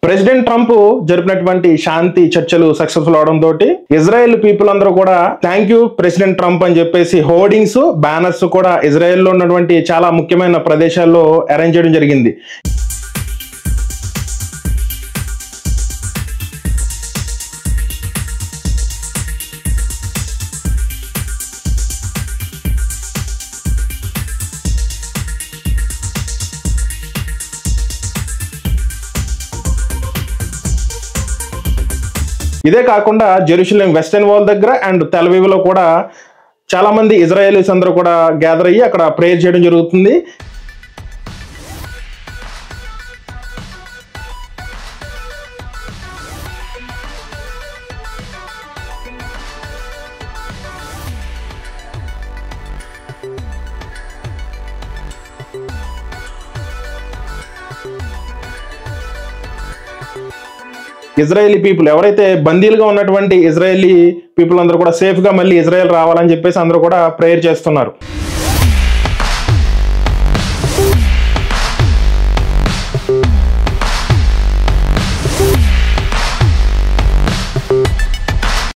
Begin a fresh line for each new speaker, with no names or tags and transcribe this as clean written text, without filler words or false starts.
President Trump జరిపినటువంటి శాంతి చర్చలు successful అవడంతో Israel people అందరూ కూడా థ్యాంక్ యూ ప్రెసిడెంట్ ట్రంప్ అని చెప్పేసి హోర్డింగ్స్, బ్యానర్స్ కూడా ఇజ్రాయెల్లో ఉన్నటువంటి చాలా ముఖ్యమైన ప్రదేశాల్లో అరేంజ్ చేయడం జరిగింది. ఇదే కాకుండా జెరూసలేం వెస్టర్న్ వాల్ దగ్గర అండ్ తెల్ అవీవ్ లో కూడా చాలా మంది ఇజ్రాయేలీస్ అందరూ కూడా గ్యాదర్ అయ్యి అక్కడ ప్రేయర్ చేయడం జరుగుతుంది. ఇజ్రాయేలీ పీపుల్ ఎవరైతే బందీలుగా ఉన్నటువంటి ఇజ్రాయేలీ పీపుల్ అందరూ కూడా సేఫ్ గా మళ్ళీ ఇజ్రాయెల్ రావాలని చెప్పేసి అందరూ కూడా ప్రేయర్ చేస్తున్నారు.